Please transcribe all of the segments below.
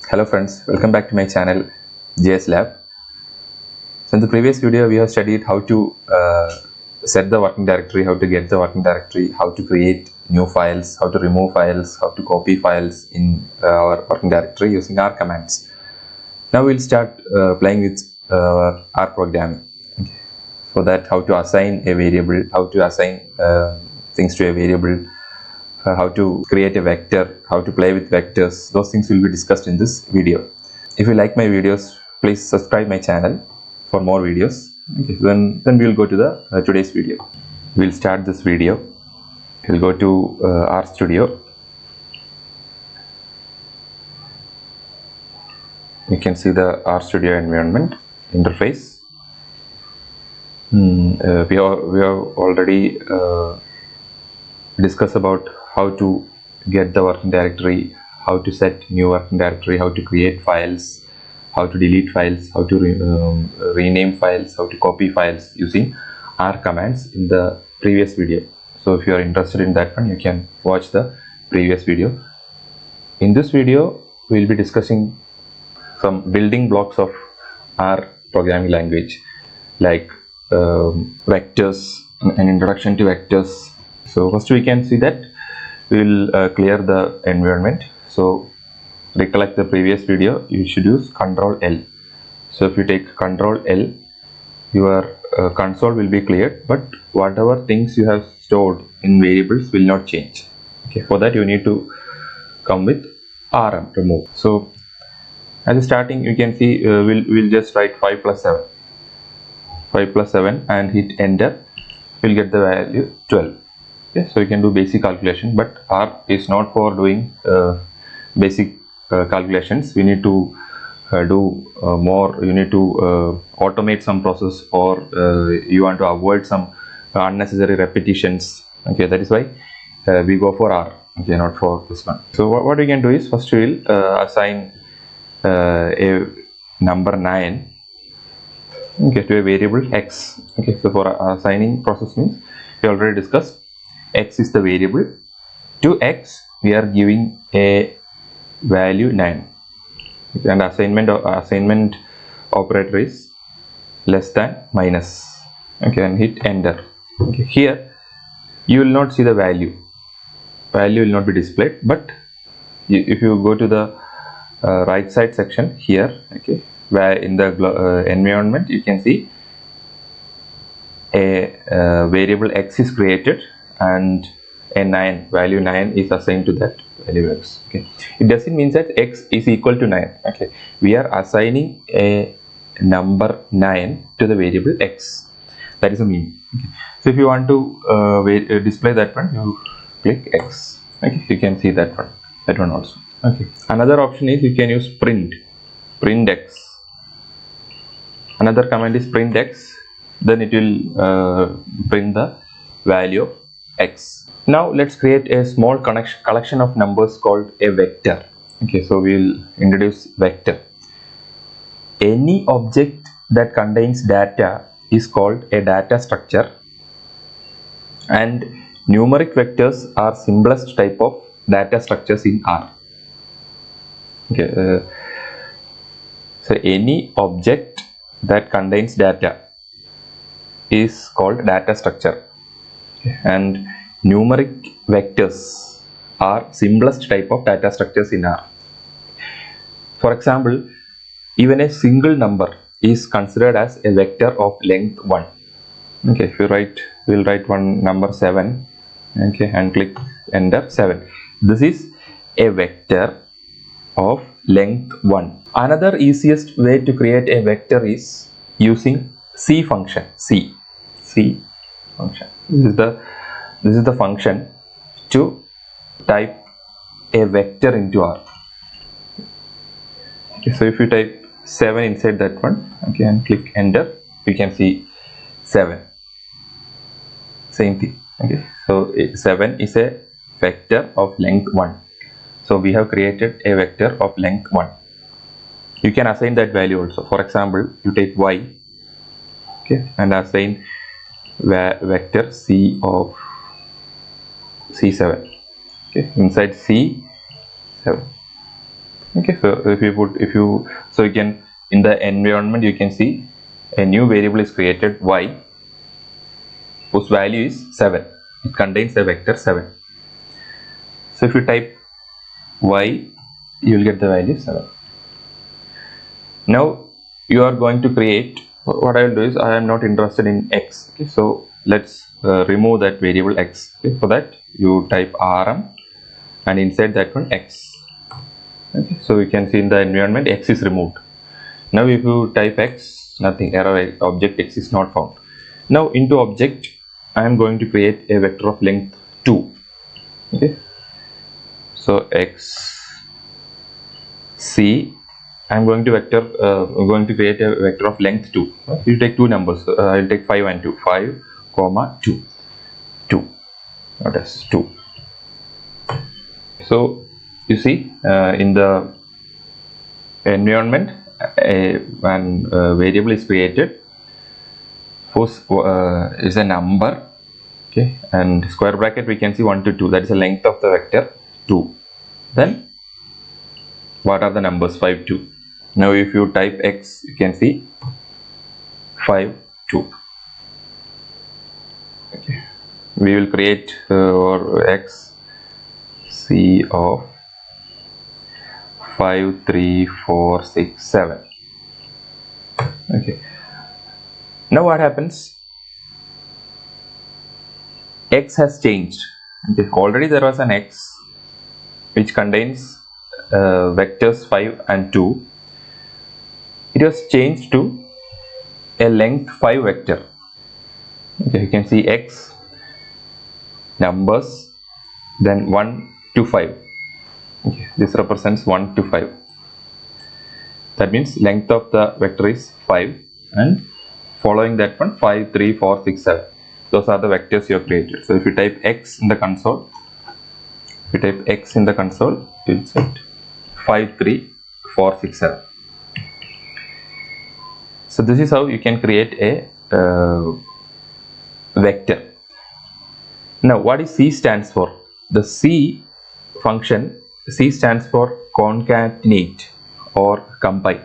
Hello friends, welcome back to my channel JS Lab. So in the previous video we have studied how to set the working directory, how to get the working directory, how to create new files, how to remove files, how to copy files in our working directory using R commands. Now we'll start playing with R programming. Okay. For that, how to assign a variable, how to assign things to a variable, how to create a vector, how to play with vectors. Those things will be discussed in this video. If you like my videos, please subscribe my channel for more videos. Okay, then we will go to the today's video. We'll start this video. We'll go to RStudio. You can see the RStudio environment interface. We have already discussed about how to get the working directory, how to set new working directory, how to create files, how to delete files, how to rename files, how to copy files using R commands in the previous video. So if you are interested in that one, you can watch the previous video. In this video, we will be discussing some building blocks of R programming language, like vectors, an introduction to vectors. So first we can see that we will clear the environment. So recollect the previous video, you should use Ctrl L. So if you take Ctrl L, your console will be cleared, but whatever things you have stored in variables will not change. Okay, for that you need to come with rm remove. So at the starting you can see we'll just write 5 plus 7 and hit enter. We'll get the value 12. Okay, so you can do basic calculation, but R is not for doing basic calculations. We need to do more. You need to automate some process, or you want to avoid some unnecessary repetitions. Okay, that is why we go for R. Okay, not for this one. So what we can do is, first we will assign a number 9, okay, to a variable x. Okay, so for assigning process means we already discussed x is the variable. To x we are giving a value 9, okay, and assignment operator is less than minus. Okay, and hit enter. Okay, here you will not see the value will not be displayed, but if you go to the right side section here, okay, where in the environment you can see a variable x is created and a value 9 is assigned to that value x. Okay, it doesn't mean that x is equal to 9. Okay, we are assigning a number 9 to the variable x. That is a mean. Okay. So if you want to display that one, you click x. Okay, you can see that one also. Okay, another option is you can use print x. Another command is print x, then it will print the value of x. Now let's create a small collection of numbers called a vector. Okay, so we'll introduce vector. Any object that contains data is called a data structure, and numeric vectors are simplest type of data structures in R. Okay, so any object that contains data is called data structure, and numeric vectors are simplest type of data structures in R. For example, even a single number is considered as a vector of length 1. Okay, if we'll write one number 7, okay, and click enter. 7, this is a vector of length 1. Another easiest way to create a vector is using C function. C function. This is the function to type a vector into R. Okay, so if you type 7 inside that one, okay, and click enter, we can see 7. Same thing. Okay, so 7 is a vector of length 1. So we have created a vector of length 1. You can assign that value also. For example, you take y, okay, and assign vector c of c7. Okay, inside c7. Okay, so so you can, in the environment, you can see a new variable is created, y, whose value is 7. It contains a vector 7. So if you type y, you will get the value 7. Now you are going to create, what I will do is, I am not interested in x. Okay, so let's remove that variable x. Okay, for that you type rm and inside that one x. Okay, so you can see in the environment x is removed. Now if you type x, nothing, error, object x is not found. Now into object I am going to create a vector of length 2. Okay, so x c, I am going to create a vector of length 2. You take two numbers. I will take 5 and 2. 5, comma 2. 2. That is 2. So you see in the environment when variable is created, whose is a number. Okay, and square bracket we can see 1 to 2. That is the length of the vector 2. Then what are the numbers? 5, 2. Now if you type x, you can see 5, 2. Okay, we will create or x c of 5, 3, 4, 6, 7. Okay, now what happens? X has changed. Okay, already there was an x which contains vectors 5 and 2. It was changed to a length 5 vector. Okay, you can see x numbers, then 1 to 5. Okay, this represents 1 to 5. That means length of the vector is 5, and following that one 5, 3, 4, 6, 7. Those are the vectors you have created. So if you type x in the console, you will set 5, 3, 4, 6, 7. So this is how you can create a vector. Now what is C stands for? The C function, C stands for concatenate or combine.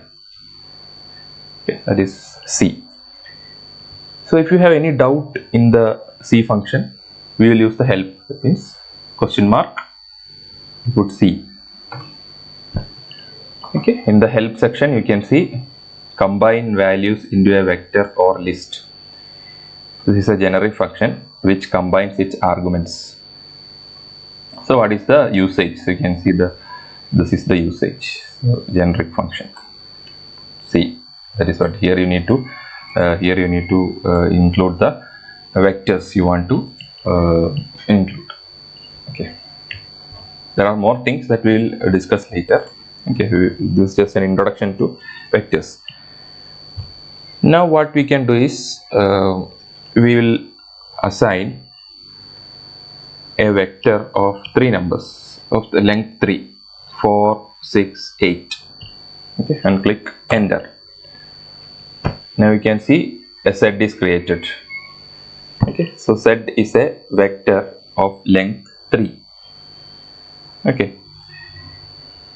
Okay, that is C. So if you have any doubt in the C function, we will use the help. That means question mark, put C. Okay, in the help section you can see combine values into a vector or list. This is a generic function which combines its arguments. So what is the usage? So you can see this is the usage. So generic function C. That is what here you need to include the vectors you want to include. Okay, there are more things that we will discuss later. Okay, this is just an introduction to vectors. Now what we can do is we will assign a vector of 3 numbers of the length 3, 4, 6, 8. Okay, and click enter. Now you can see a set is created. Okay, so set is a vector of length 3. Okay,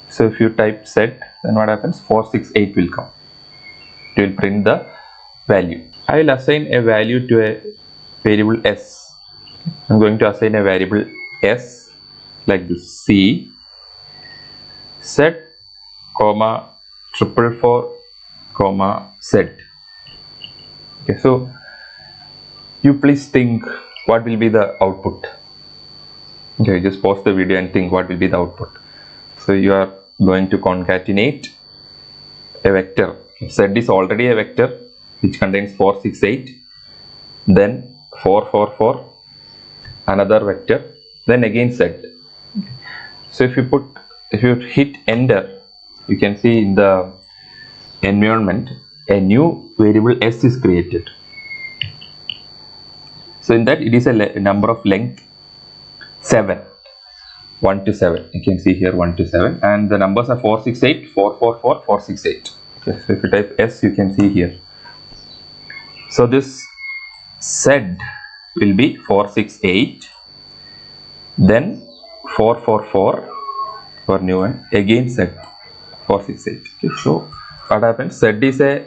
so if you type set, then what happens? 4, 6, 8 will come. It will print the value. I will assign a value to a variable s. I am going to assign a variable s like this: C set comma 444 comma set. Okay, so you please think what will be the output. Okay, just pause the video and think what will be the output. So you are going to concatenate a vector. Z is already a vector which contains 4, 6, 8, then 4, 4, 4, another vector, then again Z. So if you hit enter, you can see in the environment a new variable s is created. So in that it is a number of length 7, 1 to 7. You can see here 1 to 7, and the numbers are 4, 6, 8, 4, 4, 4, 4, 6, 8. Okay, so if you type s, you can see here. So this Z will be 4, 6, 8, then 4, 4, 4 for new one, again Z. 4, 6, 8. Okay, so what happens? Z is a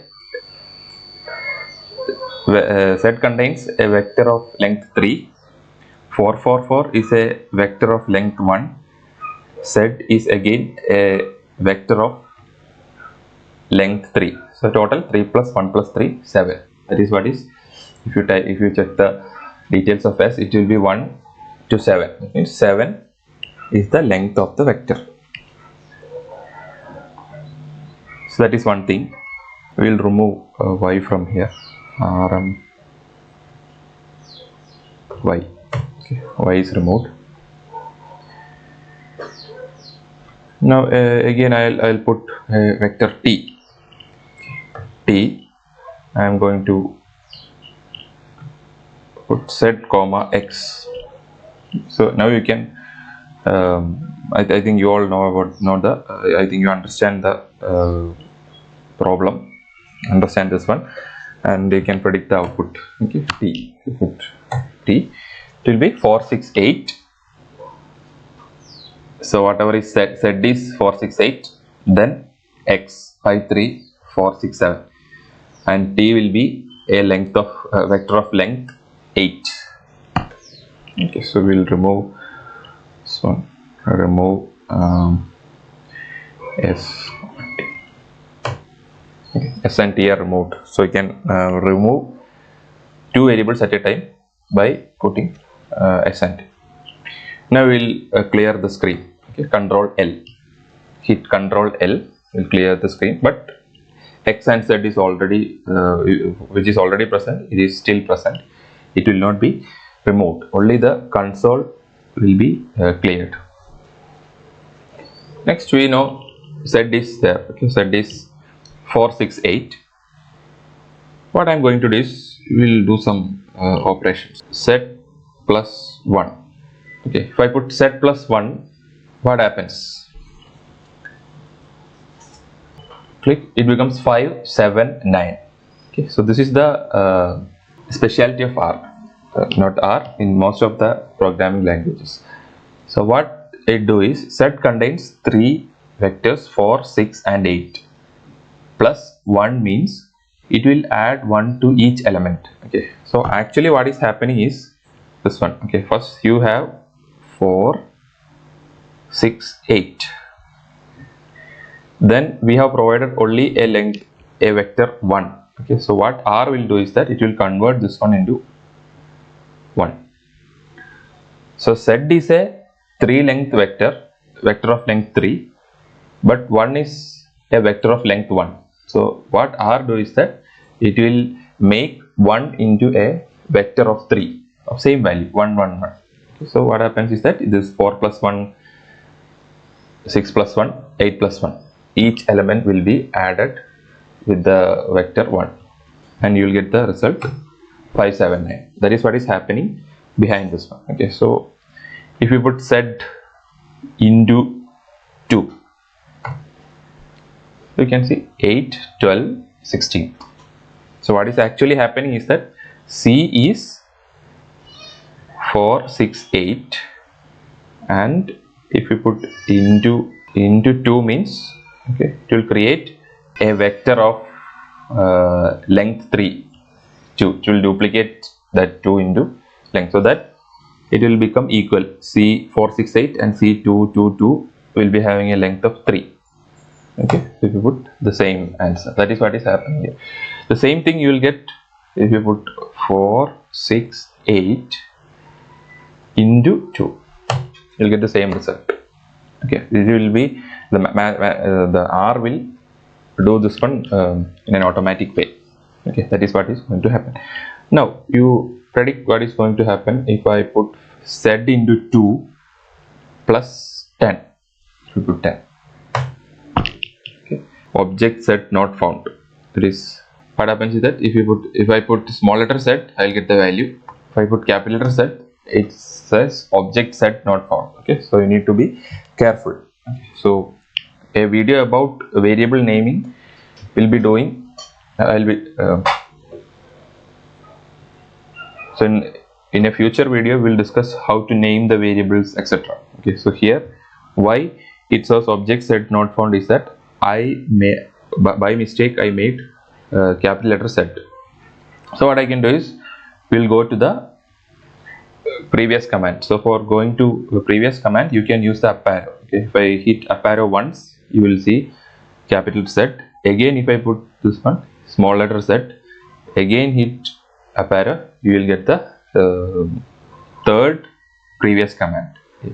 Z contains a vector of length 3. 4, 4, 4 is a vector of length 1. Z is again a vector of length 3. So total 3 plus 1 plus 3, 7. That is what is, if you check the details of S, it will be 1 to 7. That means 7 is the length of the vector. So that is one thing. We will remove y from here. Rm y. Okay, y is removed. Now again I'll put vector t. I am going to put z comma x. So now you can I think you all know the I think you understand the problem, understand this one, and you can predict the output. Okay, t it will be 4, 6, 8. So whatever is z is 4, 6, 8, then x 5, 3, 4, 6, 7, and t will be a length of vector of length 8. Okay, so we'll remove this one, remove s. Okay, s and t are removed, so you can remove two variables at a time by putting s and t. Now we'll clear the screen. Okay, Control L, hit Control L, will clear the screen, but x and z is already which is already present, it is still present, it will not be removed, only the console will be cleared. Next we know z is there. Okay, z is 4, 6, 8. What I am going to do is we will do some operations. Z plus 1. Okay, if I put z plus 1, what happens? Click, it becomes 5, 7, 9. Okay, so this is the specialty of R, not R, in most of the programming languages. So what it do is, z contains 3 vectors, 4, 6 and 8, plus 1 means it will add 1 to each element. Okay, so actually what is happening is this one. Okay, first you have 4, 6, 8. Then we have provided only a length, a vector 1. Okay, so what R will do is that it will convert this one into 1. So Z is a 3 length vector, vector of length 3, but 1 is a vector of length 1. So what R do is that it will make 1 into a vector of 3 of same value, 1, 1, 1. Okay, so what happens is that this 4 plus 1, 6 plus 1, 8 plus 1. Each element will be added with the vector 1, and you will get the result 5, 7, 9. That is what is happening behind this one. Okay, so if you put z into 2, you can see 8, 12, 16. So what is actually happening is that C is 4, 6, 8, and if you put into 2 means, okay, it will create a vector of length 3. 2, it will duplicate that 2 into length, so that it will become equal. C 4, 6, 8 and C 2, 2, 2 will be having a length of 3. Okay, so if you put the same answer, that is what is happening here. The same thing you will get if you put 4, 6, 8 into 2, you will get the same result. Okay, it will be the R will do this one in an automatic way. Okay, that is what is going to happen. Now you predict what is going to happen if I put z into 2 plus 10. You put 10. Okay, object z not found. That is what happens is that if I put small letter z, I will get the value. If I put capital letter Z, it says object set not found. Okay, so you need to be careful. Okay, so a video about variable naming will be doing. I'll be so in a future video we'll discuss how to name the variables, etc. Okay, so here why it says object set not found is that by mistake I made capital letter Z. So what I can do is we'll go to the previous command. So for going to the previous command, you can use the up arrow. Okay, if I hit up arrow once, you will see capital Z. Again, if I put this one small letter Z, again hit up arrow, you will get the third previous command. Okay.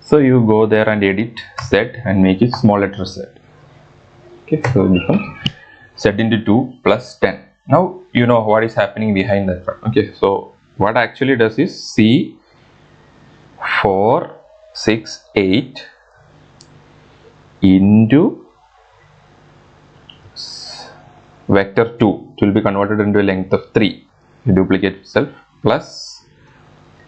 So you go there and edit Z and make it small letter Z. Okay, so it becomes Z into 2 plus 10. Now you know what is happening behind that one. Okay, so what actually does is C 4 6 8 into vector 2, it will be converted into a length of 3, you duplicate itself, plus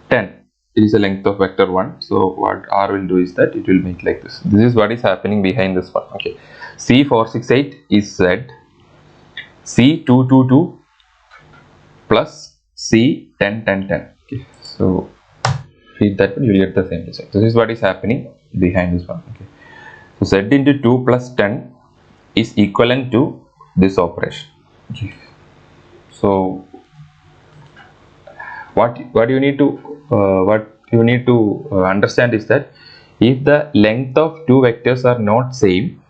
10, it is a length of vector 1. So what R will do is that it will make like this. This is what is happening behind this one. Okay, C 468 is Z, C 222 plus C 10 10 10. Okay, so feed that one, you will get the same result. This is what is happening behind this one. Okay, so Z into 2 plus 10 is equivalent to this operation. Okay, so what you need to understand is that if the length of two vectors are not same,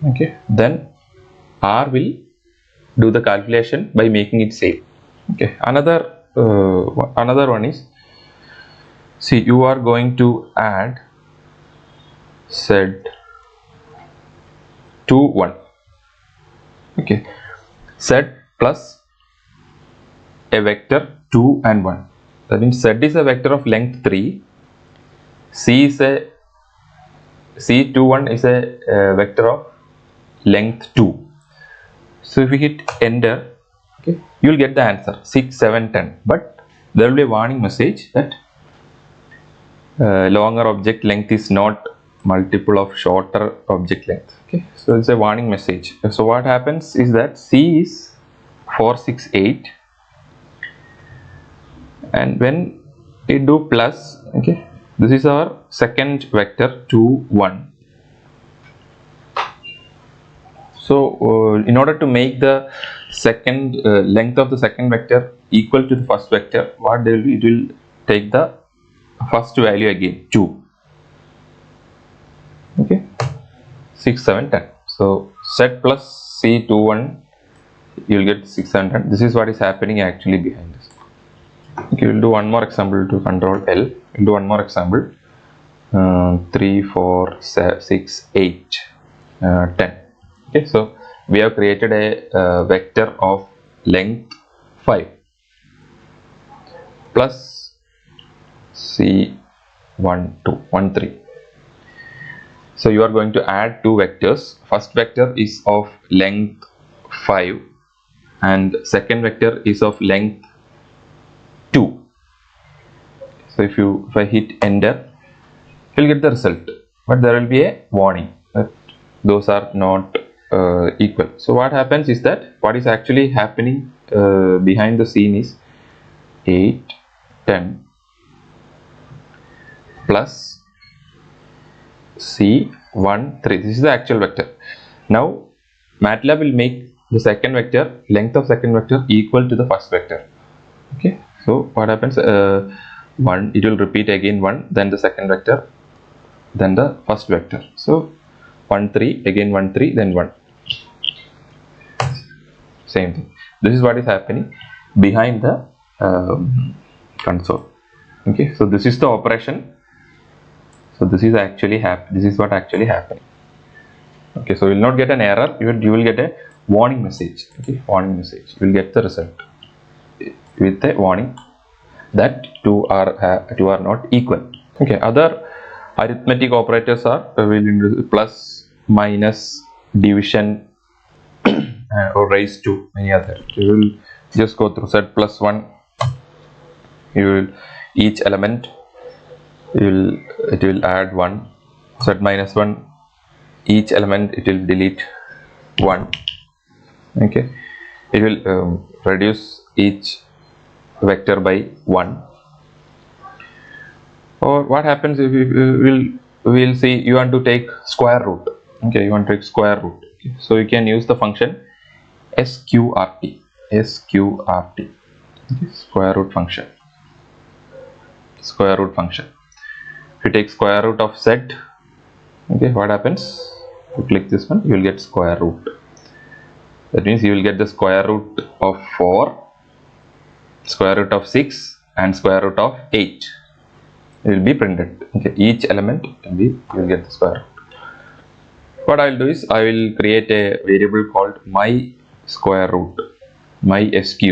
okay, then R will do the calculation by making it same. Okay, another one is, see, you are going to add Z 2 1. Okay, Z plus a vector 2 and 1. That means Z is a vector of length 3. C21 is a vector of length 2. So if we hit enter, okay, you will get the answer 6 7 10. But there will be a warning message that longer object length is not multiple of shorter object length. Okay, so it's a warning message. So what happens is that C is 468, and when we do plus, okay, this is our second vector 2 1. So in order to make the second length of the second vector equal to the first vector, what they will do, it will take the first value again 2. Okay, 6 7 10. So Z plus C 2 1, you will get 6 7 10. This is what is happening actually behind this. Okay, we'll do one more example to control L. We'll do one more example. 3 4 6 8 10. Okay, so we have created a vector of length 5 plus C 1 2 1 3. So you are going to add two vectors. First vector is of length 5 and second vector is of length 2. So if I hit enter, you will get the result, but there will be a warning that those are not equal. So what happens is that what is actually happening behind the scene is 8 10 plus C 1 3. This is the actual vector. Now MATLAB will make the second vector, length of second vector, equal to the first vector. Okay, so what happens, 1, it will repeat again 1, then the second vector, then the first vector. So 1 3, again 1 3, then 1. Same thing. This is what is happening behind the console. Okay, so this is the operation. So this is actually this is what actually happening. Okay, so you will not get an error, you will get a warning message. Okay, warning message. You will get the result with a warning that two are not equal. Okay, other arithmetic operators are plus, minus, division, or raise to, many other. You will just go through. Z plus 1, you will each element it will add 1. Z minus 1, each element it will delete 1. Okay, it will reduce each vector by 1. Or what happens if we will see, you want to take square root. Okay, you want to take square root. Okay. So you can use the function sqrt. Okay, square root function. Square root function. If you take square root of z, okay, what happens? You click this one, you will get square root. That means you will get the square root of 4, square root of 6 and square root of 8. It will be printed. Okay, each element will be, you will get the square root. What I will do is I will create a variable called my square root, my sq.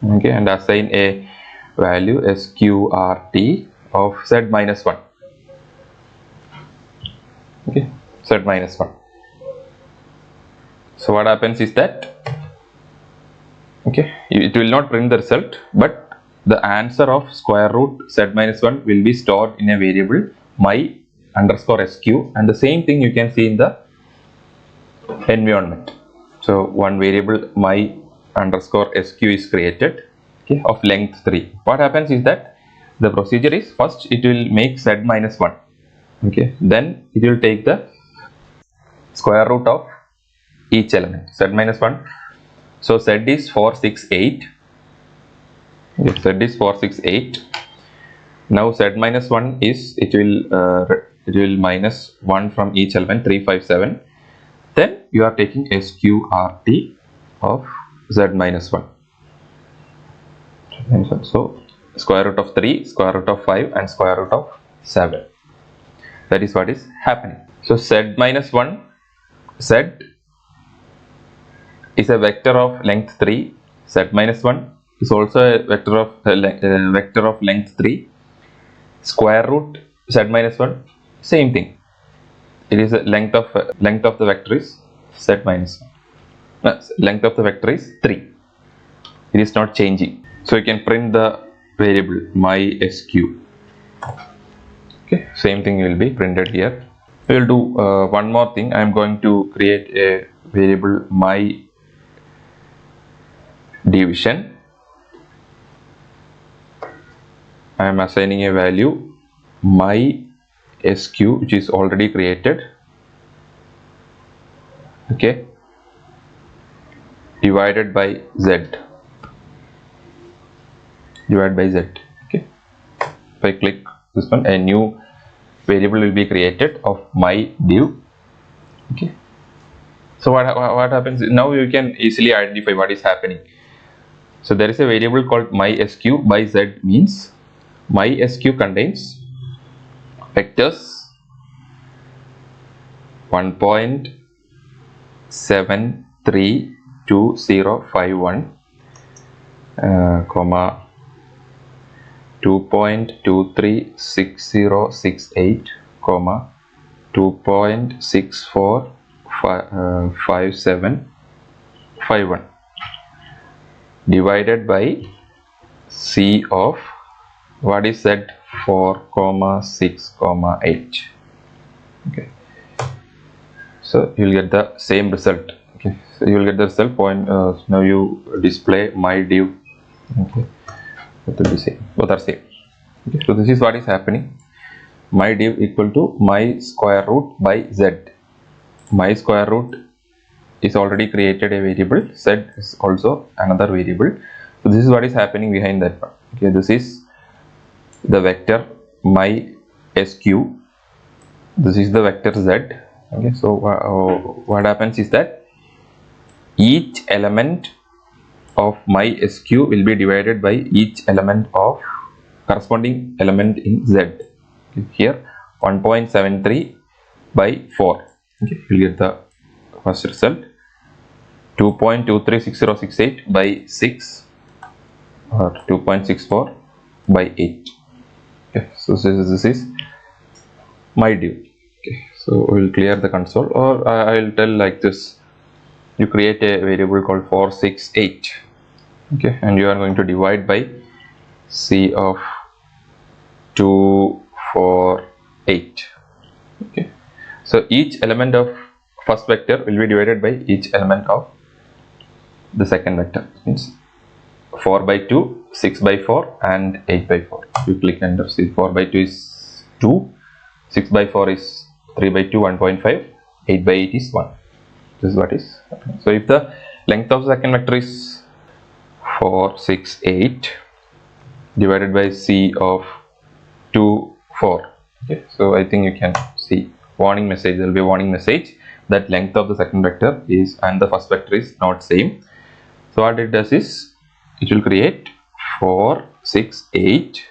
Okay, and assign a value sqrt of z minus 1. Okay, z minus 1. So what happens is that, okay, it will not print the result, but the answer of square root z minus 1 will be stored in a variable my underscore sq, and the same thing you can see in the environment. So one variable my underscore sq is created, okay, of length 3. What happens is that the procedure is, first it will make z minus 1, okay, then it will take the square root of each element, z minus 1. So z is 468. If z is 468, now z minus 1 is, it will minus 1 from each element, 357. Then you are taking sqrt of z minus 1. So square root of 3, square root of 5 and square root of 7. That is what is happening. So z minus 1, z is a vector of length 3, z minus 1 is also a vector of length 3, square root z minus 1, same thing. It is a length of the vector is z minus 1. Length of the vector is 3. It is not changing. So you can print the variable my sq. Okay, same thing will be printed here. We will do one more thing. I am going to create a variable my division. I am assigning a value my sq, which is already created, okay, divided by z. Okay, if I click this one, a new variable will be created of my div. Okay, so what happens now, you can easily identify what is happening. So there is a variable called my sq by z, means my sq contains vectors 1.732051 comma 2.236068 comma 2.645751 divided by c of what is z, 4 comma 6 comma 8. Okay, so you will get the same result. Okay, so you will get the result point. Now you display my div. Okay, it will be same, both are same. Okay, so this is what is happening. My div equal to my square root by z. My square root is already created a variable, z is also another variable. So this is what is happening behind that part. Okay, this is the vector my sq, this is the vector z. Okay, so what happens is that each element of my sq will be divided by each element of corresponding element in z. Okay, here 1.73 by 4. Okay, you will get the first result, 2.236068 by 6 or 2.64 by 8. Okay, so this is my div. Okay, so we will clear the console, or I will tell like this: you create a variable called 468. Okay, and you are going to divide by c of 248. Okay, so each element of first vector will be divided by each element of the second vector. Means 4 by 2, 6 by 4 and 8 by 4. You click enter. See, 4 by 2 is 2, 6 by 4 is 3 by 2, 1.5, 8 by 8 is 1. This is what is happening. So if the length of the second vector is 4, 6, 8 divided by C of 2, 4. Okay, so I think you can see warning message. There will be a warning message that length of the second vector is and the first vector is not same. So what it does is it will create 4, 6, 8,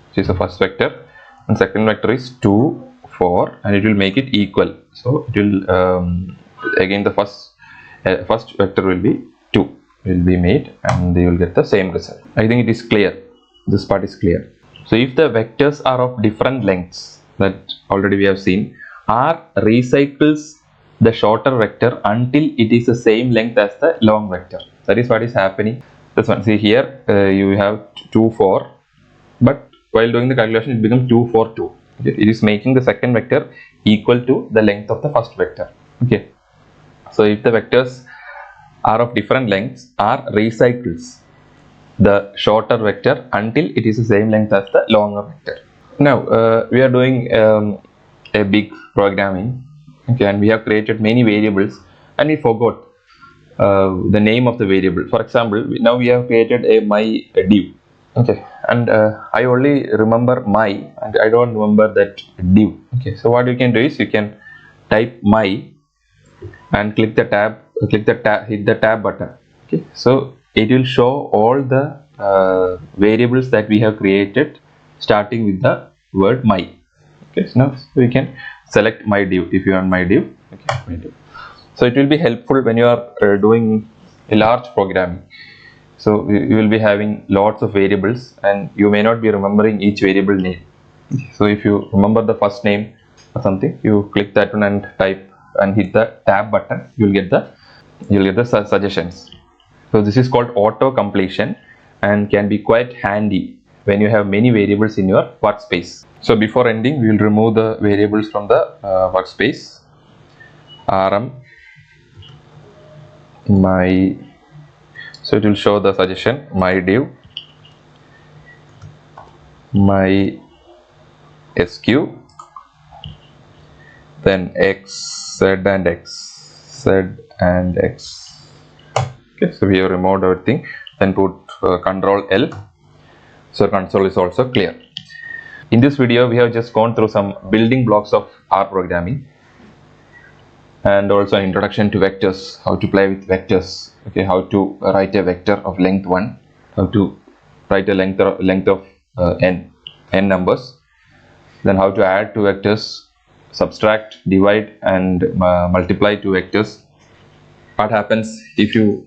which is the first vector, and second vector is 2, 4, and it will make it equal. So it will again the first vector will be 2 will be made, and they will get the same result. I think it is clear. This part is clear. So if the vectors are of different lengths, that already we have seen, R recycles the shorter vector until it is the same length as the long vector. That is what is happening. This one, see here you have 2, 4, but while doing the calculation it becomes 2, 4, 2. Okay. It is making the second vector equal to the length of the first vector. Okay. So if the vectors are of different lengths, R recycles the shorter vector until it is the same length as the longer vector. Now we are doing a big programming, okay, and we have created many variables and we forgot the name of the variable. For example, now we have created a div, okay, and I only remember my and I don't remember that div. Okay, so what you can do is you can type my and hit the tab button. Okay, so it will show all the variables that we have created starting with the word my. Okay, so now we can select my div if you want my div. Okay, my div. So it will be helpful when you are doing a large programming. So you will be having lots of variables and you may not be remembering each variable name. So if you remember the first name or something, you click that one and type and hit the tab button, you'll get the suggestions. So this is called auto completion and can be quite handy when you have many variables in your workspace. So before ending, we will remove the variables from the workspace. rm my, so it will show the suggestion my div, my sq, then x, z and x. Okay, so we have removed everything. Then put Control L. So console is also clear. In this video, we have just gone through some building blocks of R programming and also an introduction to vectors, how to play with vectors. Okay, how to write a vector of length 1, how to write a length of n numbers, then how to add two vectors, subtract, divide and multiply two vectors. What happens if you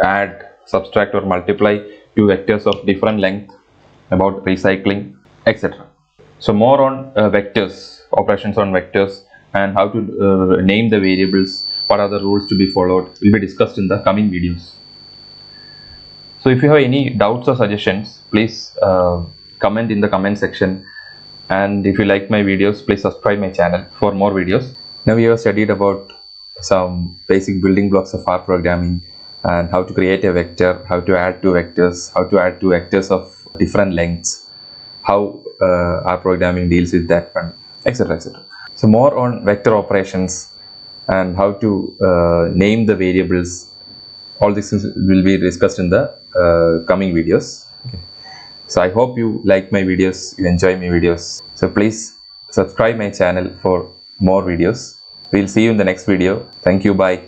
add, subtract or multiply two vectors of different length, about recycling, etc. So more on vectors, operations on vectors, and how to name the variables, what are the rules to be followed will be discussed in the coming videos. So if you have any doubts or suggestions, please comment in the comment section, and if you like my videos, please subscribe my channel for more videos. Now we have studied about some basic building blocks of R programming and how to create a vector, how to add two vectors, how to add two vectors of different lengths, how R programming deals with that one, etc, etc. So more on vector operations and how to name the variables, all this will be discussed in the coming videos. Okay. So I hope you like my videos, you enjoy my videos. So please subscribe my channel for more videos. We'll see you in the next video. Thank you. Bye.